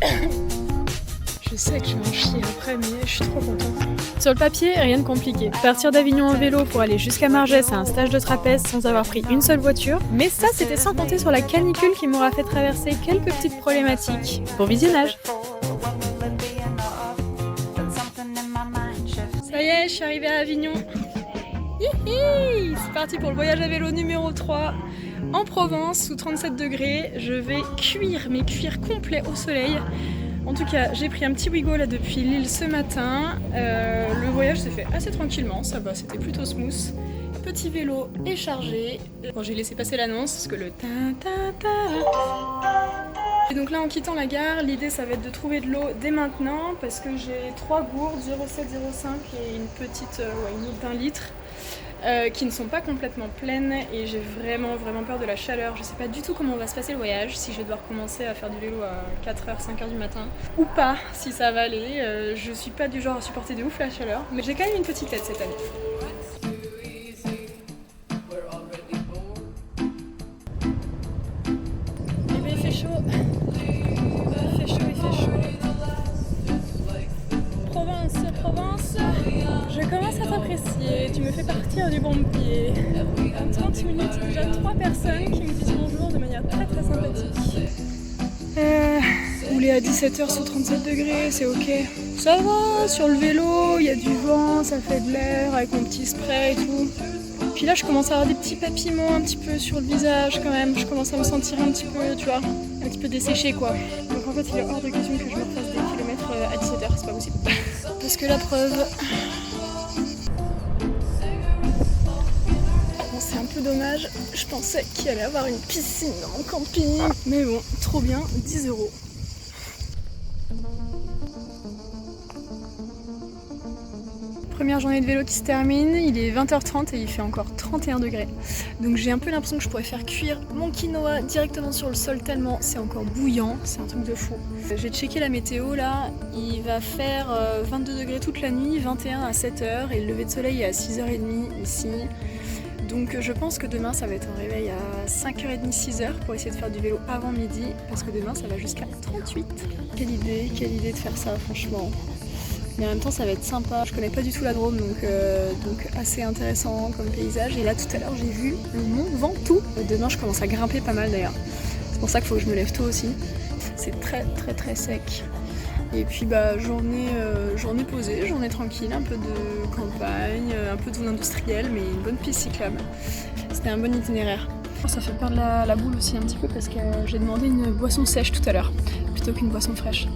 Je sais que je vais en chier après, mais je suis trop contente. Sur le papier, rien de compliqué. Partir d'Avignon en vélo pour aller jusqu'à Margès à un stage de trapèze sans avoir pris une seule voiture. Mais ça, c'était sans compter sur la canicule qui m'aura fait traverser quelques petites problématiques. Bon visionnage! Ça y est, je suis arrivée à Avignon. Hihi, c'est parti pour le voyage à vélo numéro 3 en Provence sous 37 degrés. Je vais cuire, mais cuire complet au soleil. En tout cas, j'ai pris un petit Wigo là depuis Lille ce matin. Le voyage s'est fait assez tranquillement, ça va, c'était plutôt smooth. Petit vélo est chargé. Bon, j'ai laissé passer l'annonce parce que le ta. Et donc là, en quittant la gare, l'idée ça va être de trouver de l'eau dès maintenant parce que j'ai 3 gourdes, 0,7, 0,5 et une petite une autre d'1 litre. Qui ne sont pas complètement pleines et j'ai vraiment peur de la chaleur. Je sais pas du tout comment va se passer le voyage, si je vais devoir commencer à faire du vélo à 4h, 5h du matin ou pas, si ça va aller. Je suis pas du genre à supporter de ouf la chaleur, mais j'ai quand même une petite tête cette année. Eh ben il fait chaud. Il fait chaud. Provence, je commence à t'apprécier, tu me fais partir du bon pied. En 30 minutes, déjà 3 personnes qui me disent bonjour de manière très sympathique. Rouler à 17h sous 37 degrés, c'est ok. Ça va, sur le vélo, il y a du vent, ça fait de l'air avec mon petit spray et tout. Puis là, je commence à avoir des petits papillements un petit peu sur le visage quand même. Je commence à me sentir un petit peu, tu vois, un petit peu desséchée quoi. Donc en fait, il est hors de question que je me refasse des kilomètres à 17h, c'est pas possible. Parce que la preuve... Bon, c'est un peu dommage, je pensais qu'il allait y avoir une piscine dans mon camping. Mais bon, trop bien, 10 €. Première journée de vélo qui se termine, il est 20h30 et il fait encore 31 degrés. Donc j'ai un peu l'impression que je pourrais faire cuire mon quinoa directement sur le sol tellement c'est encore bouillant, c'est un truc de fou. J'ai checké la météo là, il va faire 22 degrés toute la nuit, 21 à 7h et le lever de soleil est à 6h30 ici. Donc je pense que demain ça va être un réveil à 5h30, 6h pour essayer de faire du vélo avant midi parce que demain ça va jusqu'à 38. Quelle idée de faire ça franchement. Mais en même temps ça va être sympa, je connais pas du tout la Drôme donc assez intéressant comme paysage. Et là tout à l'heure j'ai vu le mont Ventoux. Demain je commence à grimper pas mal d'ailleurs. C'est pour ça qu'il faut que je me lève tôt aussi. C'est très sec. Et puis journée posée, journée tranquille, un peu de campagne, un peu de zone industrielle mais une bonne piste cyclable. C'était un bon itinéraire. Ça fait perdre la boule aussi un petit peu parce que j'ai demandé une boisson sèche tout à l'heure plutôt qu'une boisson fraîche.